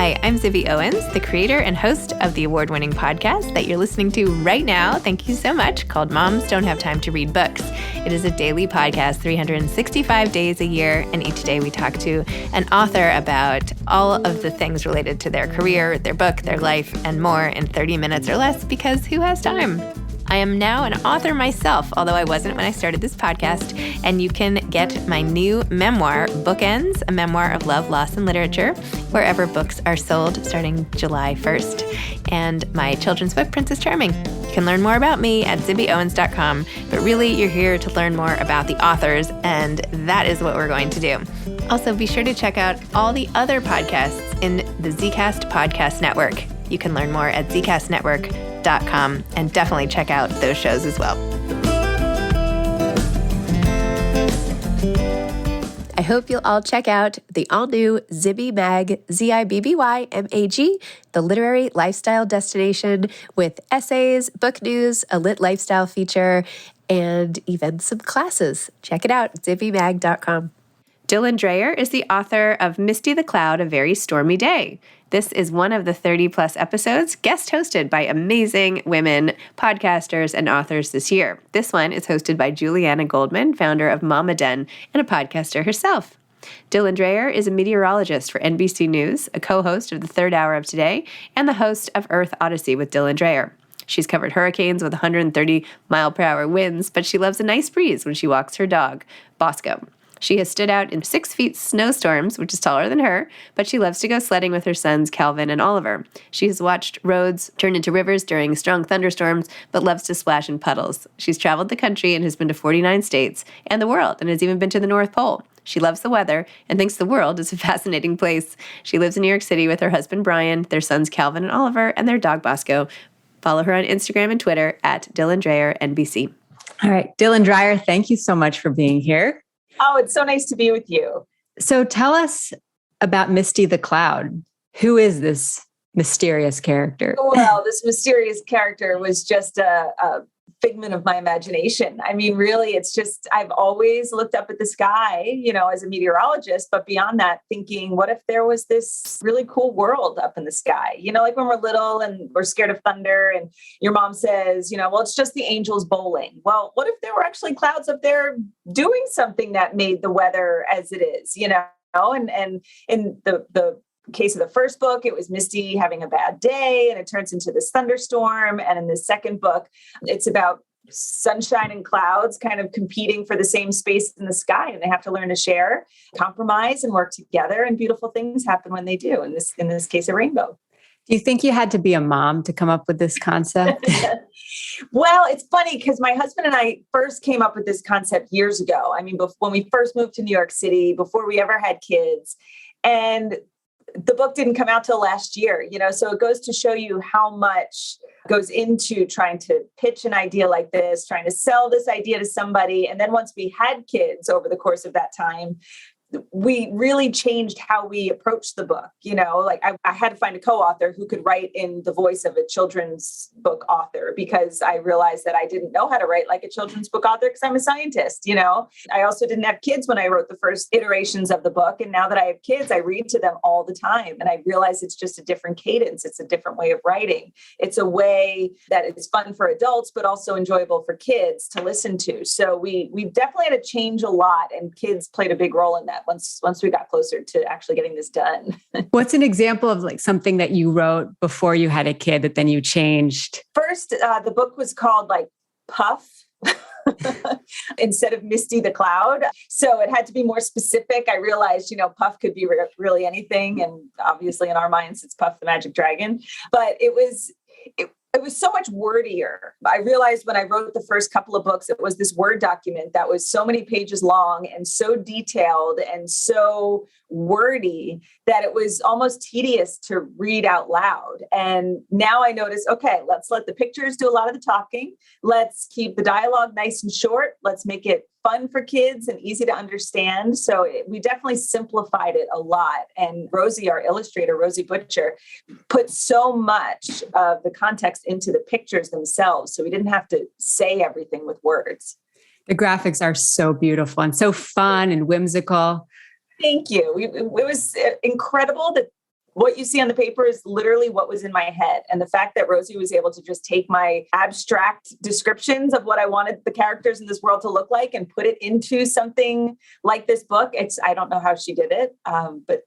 Hi, I'm Zibby Owens, the creator and host of the award-winning podcast that you're listening to right now. Thank you so much, called Moms Don't Have Time to Read Books. It is a daily podcast, 365 days a year, and each day we talk to an author about all of the things related to their career, their book, their life, and more in 30 minutes or less, because who has time? I am now an author myself, although I wasn't when I started this podcast, and you can get my new memoir, Bookends, a memoir of love, loss, and literature, wherever books are sold starting July 1st, and my children's book, Princess Charming. You can learn more about me at zibbyowens.com, but really you're here to learn more about the authors, and that is what we're going to do. Also, be sure to check out all the other podcasts in the Zcast Podcast Network. You can learn more at zcastnetwork.com and definitely check out those shows as well. I hope you'll all check out the all-new Zibby Mag, Z-I-B-B-Y-M-A-G, the literary lifestyle destination with essays, book news, a lit lifestyle feature, and even some classes. Check it out, zibbymag.com. Dylan Dreyer is the author of Misty the Cloud, A Very Stormy Day. This is one of the 30-plus episodes guest hosted by amazing women, podcasters, and authors this year. This one is hosted by Julianna Goldman, founder of Mama Den, and a podcaster herself. Dylan Dreyer is a meteorologist for NBC News, a co-host of the Third Hour of Today, and the host of Earth Odyssey with Dylan Dreyer. She's covered hurricanes with 130-mile-per-hour winds, but she loves a nice breeze when she walks her dog, Bosco. She has stood out in 6-feet snowstorms, which is taller than her, but she loves to go sledding with her sons, Calvin and Oliver. She has watched roads turn into rivers during strong thunderstorms, but loves to splash in puddles. She's traveled the country and has been to 49 states and the world, and has even been to the North Pole. She loves the weather and thinks the world is a fascinating place. She lives in New York City with her husband, Brian, their sons, Calvin and Oliver, and their dog, Bosco. Follow her on Instagram and Twitter at Dylan Dreyer NBC. All right, Dylan Dreyer, thank you so much for being here. Oh, it's so nice to be with you. So tell us about Misty the Cloud. Who is this mysterious character? Well, this mysterious character was just a figment of my imagination. I mean, really, it's just, I've always looked up at the sky, as a meteorologist, but beyond that, thinking, what if there was this really cool world up in the sky? Like when we're little and we're scared of thunder and your mom says, well, it's just the angels bowling. Well, what if there were actually clouds up there doing something that made the weather as it is, and in the case of the first book, it was Misty having a bad day and it turns into this thunderstorm. And in the second book, it's about sunshine and clouds kind of competing for the same space in the sky. And they have to learn to share, compromise, and work together. And beautiful things happen when they do. In this case, a rainbow. Do you think you had to be a mom to come up with this concept? Well, it's funny because my husband and I first came up with this concept years ago. I mean, when we first moved to New York City, before we ever had kids. And the book didn't come out till last year, so it goes to show you how much goes into trying to pitch an idea like this, trying to sell this idea to somebody. And then once we had kids over the course of that time, we really changed how we approached the book. I had to find a co-author who could write in the voice of a children's book author, because I realized that I didn't know how to write like a children's book author because I'm a scientist. I also didn't have kids when I wrote the first iterations of the book. And now that I have kids, I read to them all the time. And I realize it's just a different cadence. It's a different way of writing. It's a way that is fun for adults, but also enjoyable for kids to listen to. So we definitely had to change a lot, and kids played a big role in that. Once we got closer to actually getting this done. What's an example of like something that you wrote before you had a kid that then you changed? First, the book was called like Puff instead of Misty the Cloud. So it had to be more specific. I realized, Puff could be really anything. And obviously in our minds, it's Puff the Magic Dragon. But it was so much wordier. I realized when I wrote the first couple of books, it was this Word document that was so many pages long and so detailed and so wordy that it was almost tedious to read out loud. And now I notice, okay, let's let the pictures do a lot of the talking. Let's keep the dialogue nice and short. Let's make it fun for kids and easy to understand. So we definitely simplified it a lot. And Rosie, our illustrator, Rosie Butcher, put so much of the context into the pictures themselves. So we didn't have to say everything with words. The graphics are so beautiful and so fun and whimsical. Thank you. It was incredible that what you see on the paper is literally what was in my head. And the fact that Rosie was able to just take my abstract descriptions of what I wanted the characters in this world to look like and put it into something like this book, I don't know how she did it, but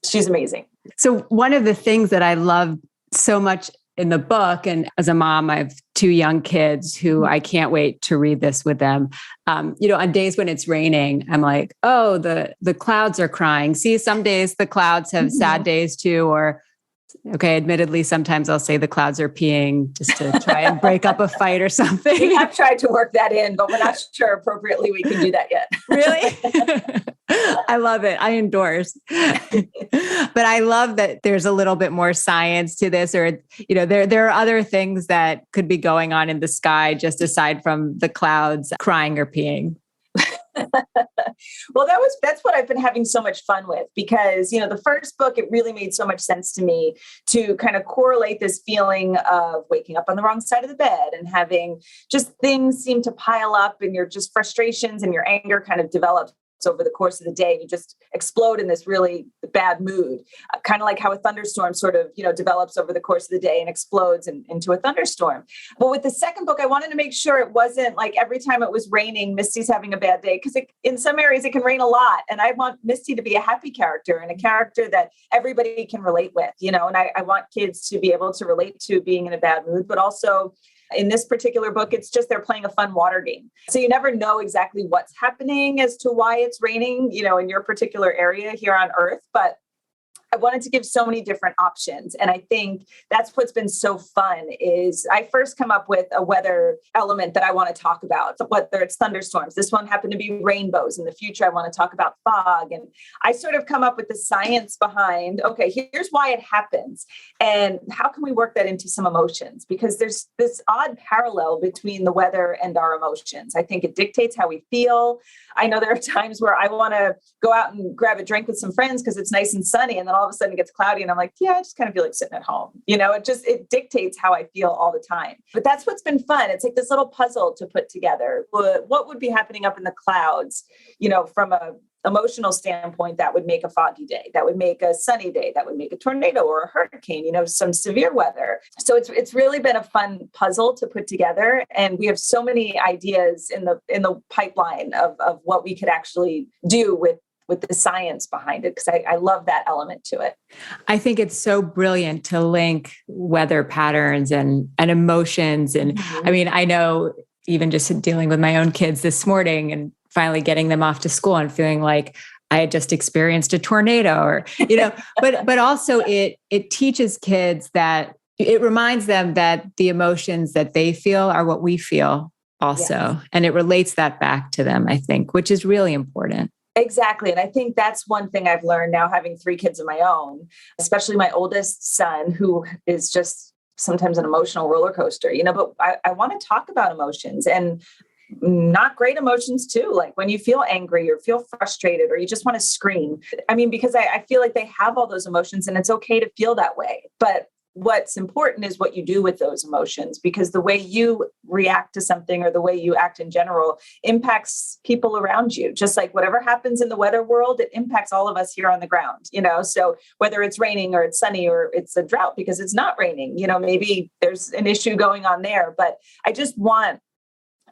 she's amazing. So one of the things that I love so much in the book, and as a mom, I have 2 young kids who I can't wait to read this with them. On days when it's raining, I'm like, oh, the clouds are crying. See, some days the clouds have sad days too, or okay, admittedly, sometimes I'll say the clouds are peeing just to try and break up a fight or something. We have tried to work that in, but we're not sure appropriately we can do that yet. Really? I love it. I endorse. But I love that there's a little bit more science to this, or, there are other things that could be going on in the sky just aside from the clouds crying or peeing. Well, that's what I've been having so much fun with, because, the first book, it really made so much sense to me to kind of correlate this feeling of waking up on the wrong side of the bed and having just things seem to pile up, and your just frustrations and your anger kind of develops over the course of the day. You just explode in this really bad mood, kind of like how a thunderstorm sort of, develops over the course of the day and explodes into a thunderstorm. But with the second book, I wanted to make sure it wasn't like every time it was raining, Misty's having a bad day, because in some areas it can rain a lot. And I want Misty to be a happy character and a character that everybody can relate with, and I want kids to be able to relate to being in a bad mood, but also in this particular book, it's just they're playing a fun water game. So you never know exactly what's happening as to why it's raining, in your particular area here on Earth. But I wanted to give so many different options. And I think that's what's been so fun is I first come up with a weather element that I want to talk about, whether it's thunderstorms. This one happened to be rainbows. In the future, I want to talk about fog. And I sort of come up with the science behind, okay, here's why it happens. And how can we work that into some emotions? Because there's this odd parallel between the weather and our emotions. I think it dictates how we feel. I know there are times where I want to go out and grab a drink with some friends because it's nice and sunny. And then all of a sudden it gets cloudy and I'm like, yeah, I just kind of feel like sitting at home. It dictates how I feel all the time. But that's what's been fun. It's like this little puzzle to put together. What would be happening up in the clouds, from a emotional standpoint, that would make a foggy day, that would make a sunny day, that would make a tornado or a hurricane, some severe weather. So it's really been a fun puzzle to put together. And we have so many ideas in the pipeline of what we could actually do with the science behind it, because I love that element to it. I think it's so brilliant to link weather patterns and emotions. And I mean, I know even just dealing with my own kids this morning and finally getting them off to school and feeling like I had just experienced a tornado, or, but also it teaches kids that it reminds them that the emotions that they feel are what we feel also. Yes. And it relates that back to them, I think, which is really important. Exactly. And I think that's one thing I've learned now, having 3 kids of my own, especially my oldest son, who is just sometimes an emotional roller coaster, but I want to talk about emotions, and not great emotions too. Like when you feel angry or feel frustrated or you just want to scream. I mean, because I feel like they have all those emotions and it's okay to feel that way. But what's important is what you do with those emotions, because the way you react to something or the way you act in general impacts people around you. Just like whatever happens in the weather world, it impacts all of us here on the ground, So whether it's raining or it's sunny or it's a drought because it's not raining, maybe there's an issue going on there. But I just want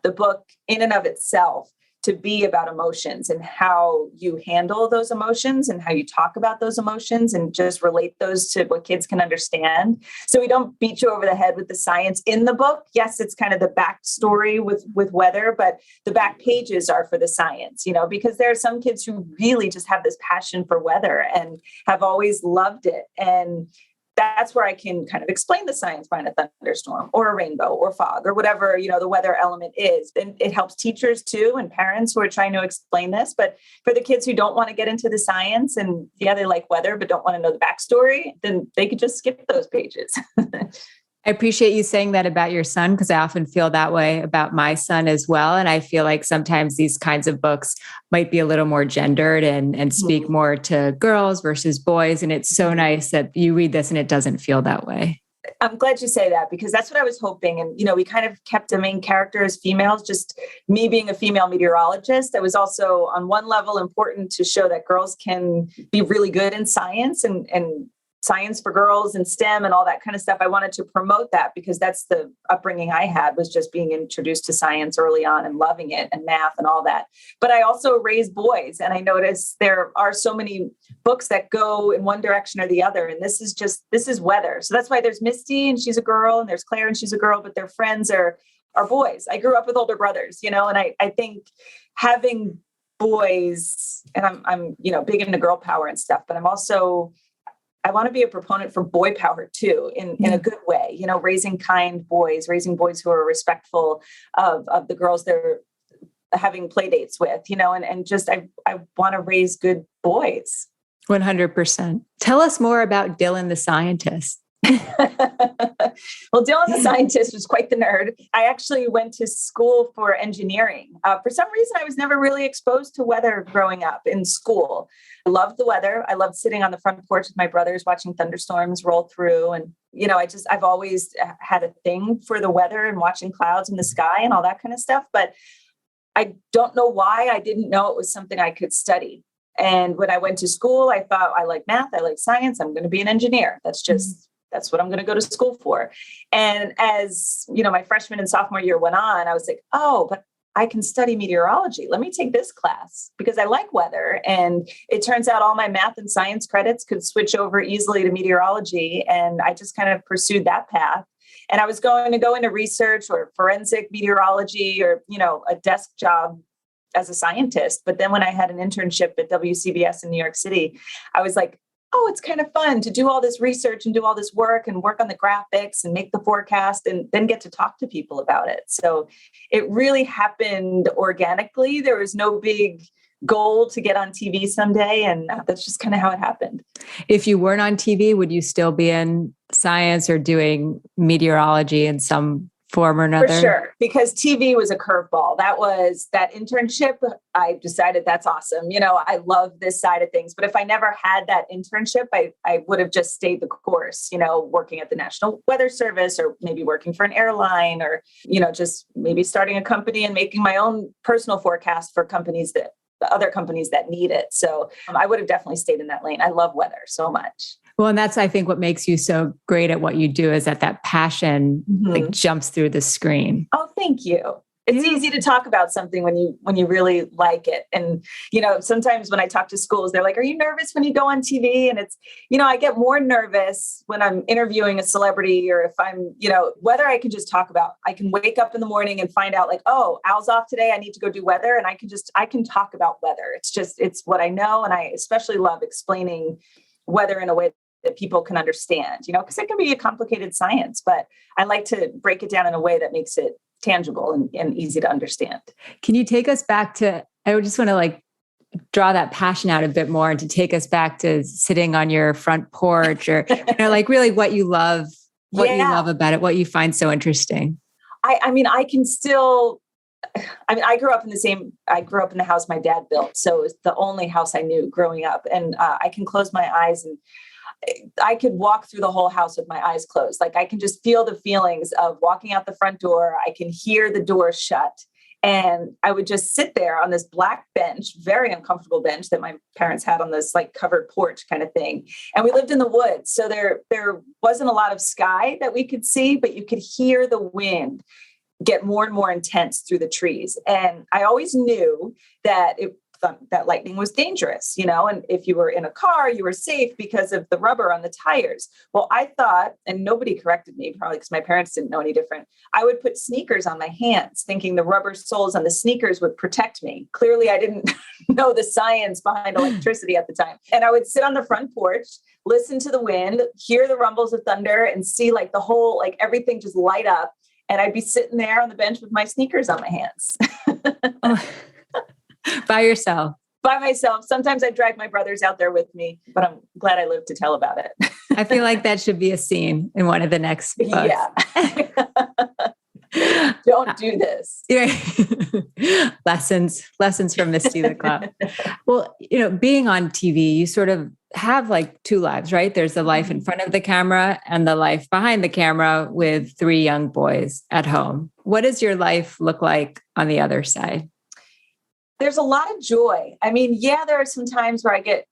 the book in and of itself to be about emotions and how you handle those emotions and how you talk about those emotions and just relate those to what kids can understand. So we don't beat you over the head with the science in the book. Yes, it's kind of the backstory with weather, but the back pages are for the science, because there are some kids who really just have this passion for weather and have always loved it. And that's where I can kind of explain the science behind a thunderstorm or a rainbow or fog or whatever, the weather element is. And it helps teachers too and parents who are trying to explain this. But for the kids who don't want to get into the science and they like weather, but don't want to know the backstory, then they could just skip those pages. I appreciate you saying that about your son, because I often feel that way about my son as well. And I feel like sometimes these kinds of books might be a little more gendered and speak more to girls versus boys. And it's so nice that you read this and it doesn't feel that way. I'm glad you say that, because that's what I was hoping. And, we kind of kept the main character as females, just me being a female meteorologist. It was also on one level important to show that girls can be really good in science and science for girls and STEM and all that kind of stuff. I wanted to promote that because that's the upbringing I had, was just being introduced to science early on and loving it, and math and all that. But I also raised boys, and I noticed there are so many books that go in one direction or the other. And this is weather. So that's why there's Misty and she's a girl, and there's Claire and she's a girl, but their friends are boys. I grew up with older brothers, and I think having boys, and I'm big into girl power and stuff, but I want to be a proponent for boy power too, in a good way, raising kind boys, raising boys who are respectful of the girls they're having play dates with, and just, I want to raise good boys. 100%. Tell us more about Dylan the scientist. Well, Dylan the scientist was quite the nerd. I actually went to school for engineering. For some reason, I was never really exposed to weather growing up in school. I loved the weather. I loved sitting on the front porch with my brothers, watching thunderstorms roll through. And, I've always had a thing for the weather and watching clouds in the sky and all that kind of stuff. But I don't know why I didn't know it was something I could study. And when I went to school, I thought, I like math, I like science, I'm going to be an engineer. That's what I'm going to go to school for. And as, my freshman and sophomore year went on, I was like, oh, but I can study meteorology. Let me take this class because I like weather. And it turns out all my math and science credits could switch over easily to meteorology. And I just kind of pursued that path. And I was going to go into research or forensic meteorology or, a desk job as a scientist. But then when I had an internship at WCBS in New York City, I was like, oh, it's kind of fun to do all this research and do all this work and work on the graphics and make the forecast and then get to talk to people about it. So it really happened organically. There was no big goal to get on TV someday. And that's just kind of how it happened. If you weren't on TV, would you still be in science or doing meteorology in some form or another? For sure, because TV was a curveball. That internship, I decided that's awesome. I love this side of things. But if I never had that internship, I would have just stayed the course, working at the National Weather Service or maybe working for an airline or, just maybe starting a company and making my own personal forecast for other companies that need it. So I would have definitely stayed in that lane. I love weather so much. Well, and that's, I think, what makes you so great at what you do is that passion like jumps through the screen. Oh, thank you. It's easy to talk about something when you really like it. And, sometimes when I talk to schools, they're like, are you nervous when you go on TV? And it's, I get more nervous when I'm interviewing a celebrity or if I'm, whether I can just talk about, I can wake up in the morning and find out like, oh, Al's off today. I need to go do weather. And I can talk about weather. It's what I know. And I especially love explaining weather in a way that people can understand, because it can be a complicated science, but I like to break it down in a way that makes it tangible and easy to understand. Can you take us back to, I would just want to draw that passion out a bit more and to take us back to sitting on your front porch or, really what you love about it, what you find so interesting. I grew up in the house my dad built. So it was the only house I knew growing up. And I can close my eyes and I could walk through the whole house with my eyes closed. Like I can just feel the feelings of walking out the front door. I can hear the door shut. And I would just sit there on this black bench, very uncomfortable bench that my parents had on this covered porch kind of thing. And we lived in the woods. So there wasn't a lot of sky that we could see, but you could hear the wind get more and more intense through the trees. And I always knew that that lightning was dangerous, and if you were in a car, you were safe because of the rubber on the tires. Well, I thought, and nobody corrected me, probably because my parents didn't know any different, I would put sneakers on my hands, thinking the rubber soles on the sneakers would protect me. Clearly, I didn't know the science behind electricity at the time. And I would sit on the front porch, listen to the wind, hear the rumbles of thunder, and see the whole, everything just light up. And I'd be sitting there on the bench with my sneakers on my hands. By yourself? By myself. Sometimes I drag my brothers out there with me, but I'm glad I lived to tell about it. I feel like that should be a scene in one of the next books. Yeah. Don't do this. Lessons from Misty the Cloud. Well, being on TV, you sort of have two lives, right? There's the life in front of the camera and the life behind the camera with 3 young boys at home. What does your life look like on the other side? There's a lot of joy. There are some times where I get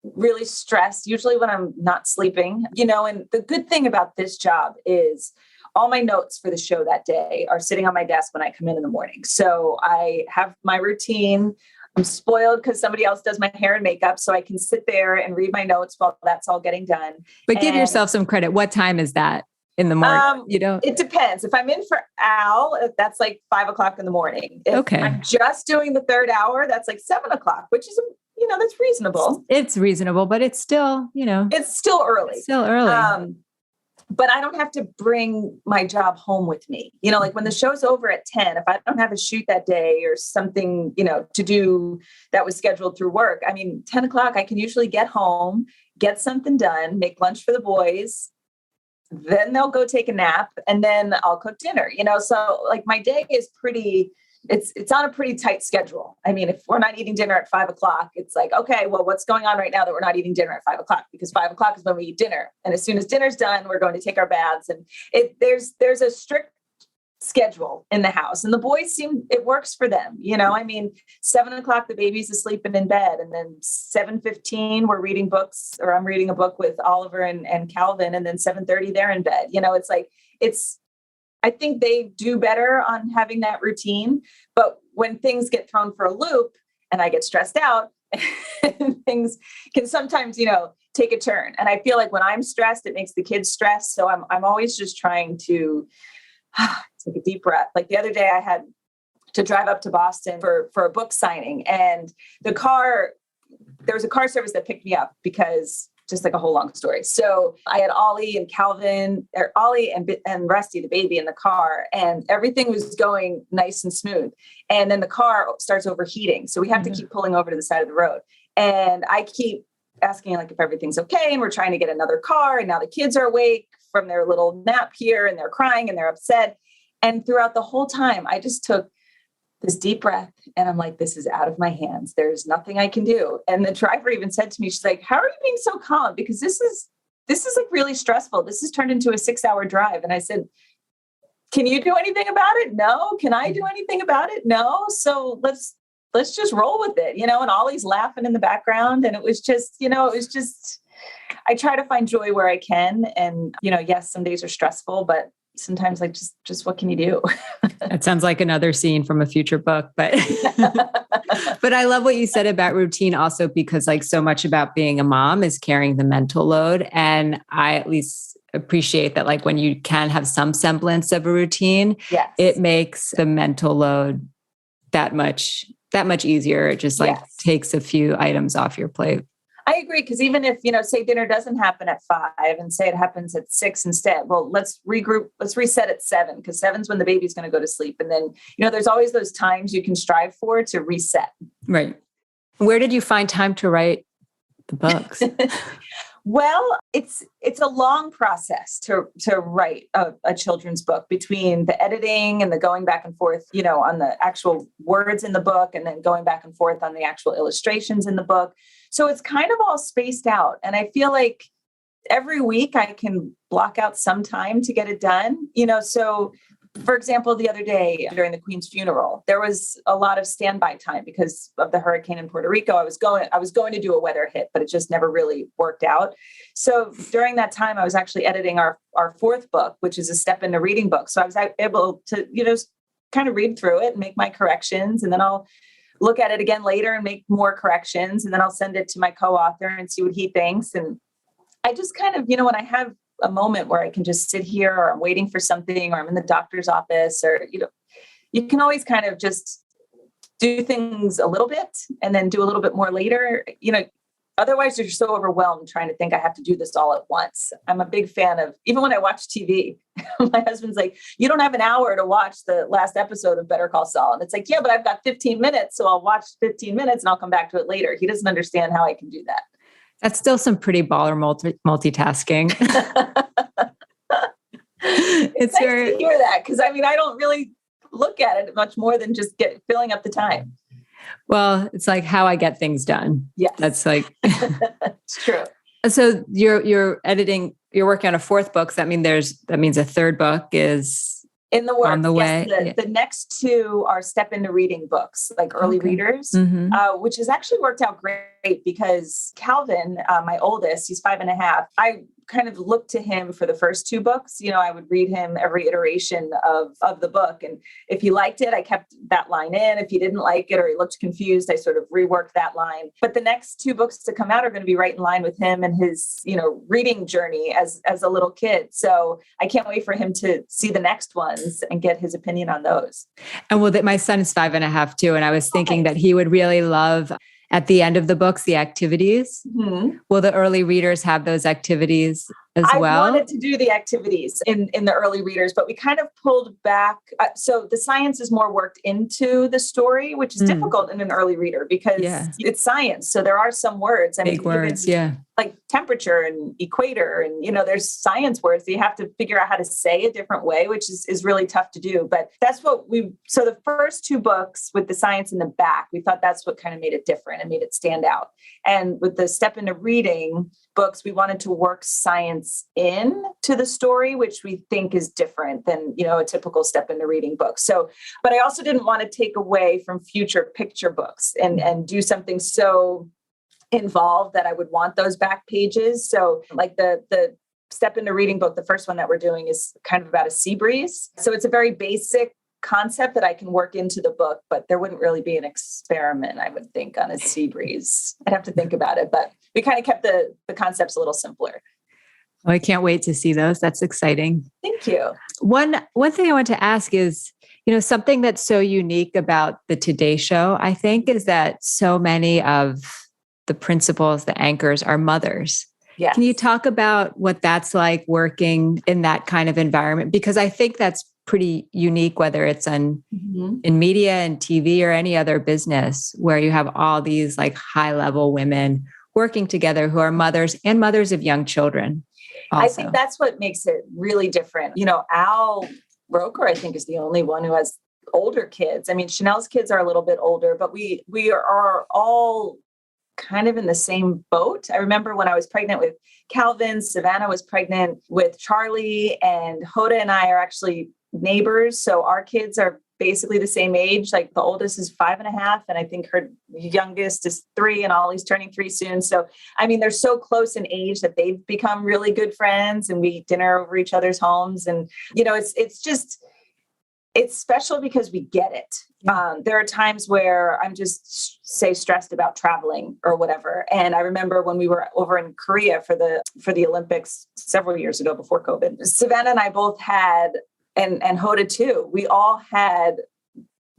really stressed, usually when I'm not sleeping, and the good thing about this job is all my notes for the show that day are sitting on my desk when I come in the morning. So I have my routine. I'm spoiled because somebody else does my hair and makeup. So I can sit there and read my notes while that's all getting done. But give yourself some credit. What time is that in the morning? It depends. If I'm in for Al, that's like 5:00 in the morning. If I'm just doing the third hour, that's like 7:00, which is, that's reasonable. It's reasonable, but it's still, it's still early. It's still early. But I don't have to bring my job home with me. Like when the show's over at 10, if I don't have a shoot that day or something, to do that was scheduled through work, 10 o'clock, I can usually get home, get something done, make lunch for the boys. Then they'll go take a nap and then I'll cook dinner, so like my day is it's on a pretty tight schedule. If we're not eating dinner at 5:00, it's like, okay, well, what's going on right now that we're not eating dinner at 5:00? Because 5:00 is when we eat dinner. And as soon as dinner's done, we're going to take our baths. And there's a strict schedule in the house, and the boys it works for them. 7:00, the baby's asleep and in bed. And then 7:15, we're reading books, or I'm reading a book with Oliver and Calvin. And then 7:30, they're in bed. I think they do better on having that routine, but when things get thrown for a loop and I get stressed out, things can sometimes, take a turn. And I feel like when I'm stressed, it makes the kids stressed. So I'm always just trying to take a deep breath. Like the other day I had to drive up to Boston for a book signing, and there was a car service that picked me up because just like a whole long story. So I had Ollie and Rusty, the baby, in the car, and everything was going nice and smooth. And then the car starts overheating. So we have to keep pulling over to the side of the road. And I keep asking like if everything's okay. And we're trying to get another car. And now the kids are awake from their little nap here, and they're crying and they're upset. And throughout the whole time, I just took this deep breath and I'm like, this is out of my hands. There's nothing I can do. And the driver even said to me, she's like, how are you being so calm? Because this is like really stressful. This has turned into a 6-hour drive. And I said, can you do anything about it? No. Can I do anything about it? No. So let's just roll with it, and Ollie's laughing in the background. And it was just, I try to find joy where I can. And, yes, some days are stressful, but sometimes like just what can you do? That sounds like another scene from a future book, but but I love what you said about routine also, because like so much about being a mom is carrying the mental load. And I at least appreciate that, like when you can have some semblance of a routine, it makes the mental load that much easier. It just takes a few items off your plate. I agree. Because even if, say dinner doesn't happen at 5 and say it happens at 6 instead, well, let's regroup, let's reset at 7, because 7's when the baby's going to go to sleep. And then, there's always those times you can strive for to reset. Right. Where did you find time to write the books? Well, it's a long process to write a children's book, between the editing and the going back and forth, on the actual words in the book, and then going back and forth on the actual illustrations in the book. So it's kind of all spaced out. And I feel like every week I can block out some time to get it done, so for example, the other day during the Queen's funeral, there was a lot of standby time because of the hurricane in Puerto Rico. I was going to do a weather hit, but it just never really worked out. So during that time, I was actually editing our fourth book, which is a step into reading book. So I was able to, kind of read through it and make my corrections. And then I'll look at it again later and make more corrections. And then I'll send it to my co-author and see what he thinks. And I just kind of, when I have a moment where I can just sit here, or I'm waiting for something, or I'm in the doctor's office, or, you can always kind of just do things a little bit and then do a little bit more later, otherwise you're so overwhelmed trying to think I have to do this all at once. I'm a big fan of, even when I watch TV, my husband's like, you don't have an hour to watch the last episode of Better Call Saul. And it's like, yeah, but I've got 15 minutes. So I'll watch 15 minutes and I'll come back to it later. He doesn't understand how I can do that. That's still some pretty baller multitasking. It's nice to hear that, because I don't really look at it much more than just filling up the time. Well, it's like how I get things done. Yes, that's like it's true. So you're editing. You're working on a fourth book. So that means a third book is in the works. On the way. The next two are step into reading books, like early readers, which has actually worked out great because Calvin, my oldest, he's 5.5. I kind of looked to him for the first two books. I would read him every iteration of the book. And if he liked it, I kept that line in. If he didn't like it or he looked confused, I sort of reworked that line. But the next two books to come out are going to be right in line with him and his, reading journey as a little kid. So I can't wait for him to see the next ones and get his opinion on those. And my son is 5.5 too. And I was thinking that he would really love at the end of the books, the activities. Mm-hmm. Will the early readers have those activities as well? I wanted to do the activities in the early readers, but we kind of pulled back. So the science is more worked into the story, which is difficult in an early reader because it's science. So there are some words. Big words, like temperature and equator. And, there's science words that you have to figure out how to say a different way, which is really tough to do. But that's so the first two books with the science in the back, we thought that's what kind of made it different and made it stand out. And with the Step Into Reading books, we wanted to work science in to the story, which we think is different than, a typical Step Into Reading book. So, but I also didn't want to take away from future picture books and do something so involved that I would want those back pages. So like the Step Into Reading book, the first one that we're doing is kind of about a sea breeze. So it's a very basic concept that I can work into the book, but there wouldn't really be an experiment, I would think, on a sea breeze. I'd have to think about it, but we kind of kept the concepts a little simpler. Well, I can't wait to see those. That's exciting. Thank you. One thing I want to ask is, something that's so unique about the Today Show, I think, is that so many of the principals, the anchors are mothers. Yes. Can you talk about what that's like working in that kind of environment? Because I think that's pretty unique, whether it's in media and TV or any other business where you have all these like high level women working together who are mothers and mothers of young children. Also. I think that's what makes it really different. Al Roker, I think, is the only one who has older kids. I mean, Chanel's kids are a little bit older, but we are all kind of in the same boat. I remember when I was pregnant with Calvin, Savannah was pregnant with Charlie, and Hoda and I are actually neighbors. So our kids are basically the same age. Like the oldest is 5.5, and I think her youngest is 3, and Ollie's turning 3 soon. So, I mean, they're so close in age that they've become really good friends, and we eat dinner over each other's homes. And, it's special because we get it. There are times where I'm just stressed about traveling or whatever. And I remember when we were over in Korea for the Olympics several years ago before COVID, Savannah and I both had, and Hoda too, we all had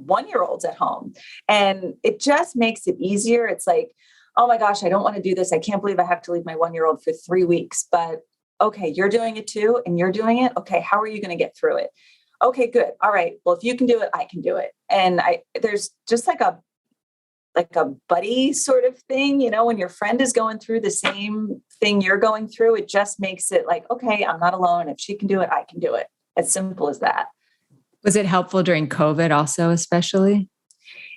1-year-olds at home, and it just makes it easier. It's like, oh my gosh, I don't want to do this. I can't believe I have to leave my 1-year-old for 3 weeks, but okay, you're doing it too. And you're doing it. Okay. How are you going to get through it? Okay, good. All right. Well, if you can do it, I can do it. And there's just like a buddy sort of thing, when your friend is going through the same thing you're going through, it just makes it like, okay, I'm not alone. If she can do it, I can do it. As simple as that. Was it helpful during COVID also, especially?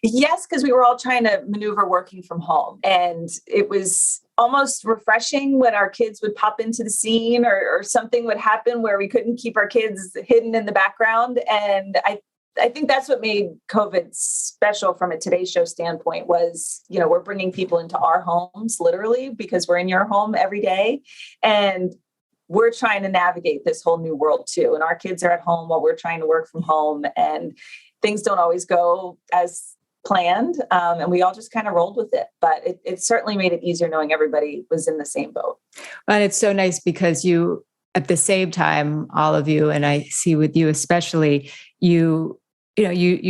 Yes, because we were all trying to maneuver working from home. And it was almost refreshing when our kids would pop into the scene or something would happen where we couldn't keep our kids hidden in the background. And I think that's what made COVID special from a Today Show standpoint was, we're bringing people into our homes, literally, because we're in your home every day. And we're trying to navigate this whole new world too. And our kids are at home while we're trying to work from home, and things don't always go as planned. And we all just kind of rolled with it, but it certainly made it easier knowing everybody was in the same boat. And it's so nice because you, at the same time, all of you, and I see with you especially, you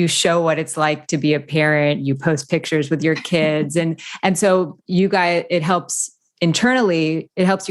show what it's like to be a parent. You post pictures with your kids, and so you guys, it helps you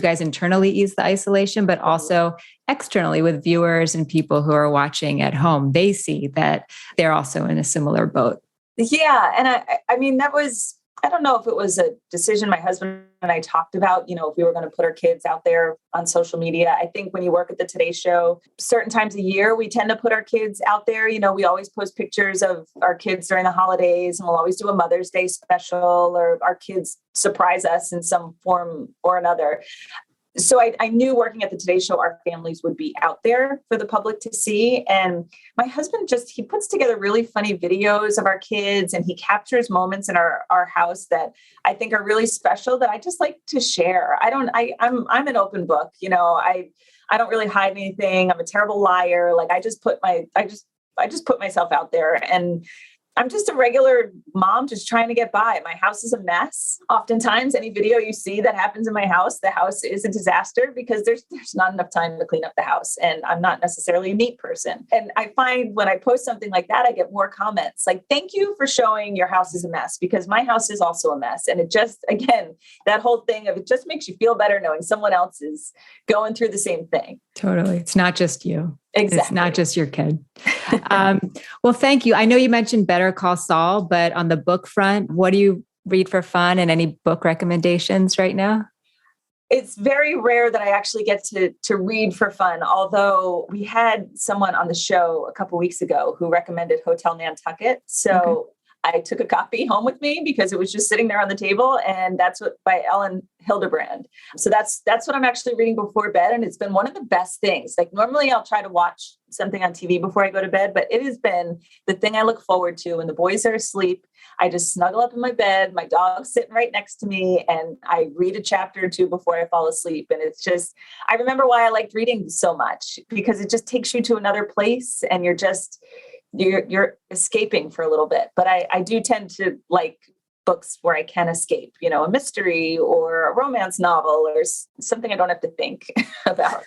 guys internally ease the isolation, but also externally with viewers and people who are watching at home. They see that they're also in a similar boat. Yeah. And I mean, I don't know if it was a decision my husband and I talked about, if we were going to put our kids out there on social media. I think when you work at the Today Show, certain times a year, we tend to put our kids out there. We always post pictures of our kids during the holidays, and we'll always do a Mother's Day special, or our kids surprise us in some form or another. So I knew working at the Today Show, our families would be out there for the public to see. And my husband he puts together really funny videos of our kids, and he captures moments in our house that I think are really special that I just like to share. I'm an open book. I don't really hide anything. I'm a terrible liar. Like I just put myself out there, and I'm just a regular mom just trying to get by. My house is a mess. Oftentimes, any video you see that happens in my house, the house is a disaster because there's not enough time to clean up the house. And I'm not necessarily a neat person. And I find when I post something like that, I get more comments like, thank you for showing your house is a mess, because my house is also a mess. And it just, again, that whole thing of it just makes you feel better knowing someone else is going through the same thing. Totally. It's not just you. Exactly. It's not just your kid. Well, thank you. I know you mentioned Better Call Saul, but on the book front, what do you read for fun, and any book recommendations right now? It's very rare that I actually get to read for fun, although we had someone on the show a couple of weeks ago who recommended Hotel Nantucket. So I took a copy home with me because it was just sitting there on the table, and that's by Ellen Hildebrand. So that's what I'm actually reading before bed. And it's been one of the best things. Like normally I'll try to watch something on TV before I go to bed, but it has been the thing I look forward to. When the boys are asleep, I just snuggle up in my bed, my dog's sitting right next to me, and I read a chapter or two before I fall asleep. And it's just, I remember why I liked reading so much, because it just takes you to another place, and you're escaping for a little bit. But I do tend to like books where I can escape, a mystery or a romance novel or something I don't have to think about.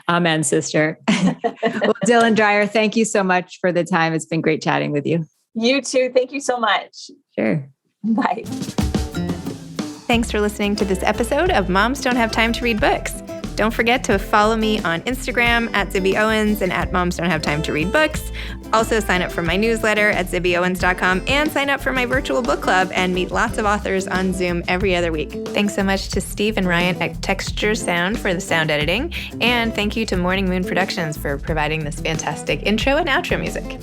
Amen, sister. Well, Dylan Dreyer, thank you so much for the time. It's been great chatting with you. You too. Thank you so much. Sure. Bye. Thanks for listening to this episode of Moms Don't Have Time to Read Books. Don't forget to follow me on Instagram at Zibby Owens and at Moms Don't Have Time to Read Books. Also sign up for my newsletter at zibbyowens.com and sign up for my virtual book club and meet lots of authors on Zoom every other week. Thanks so much to Steve and Ryan at Texture Sound for the sound editing. And thank you to Morning Moon Productions for providing this fantastic intro and outro music.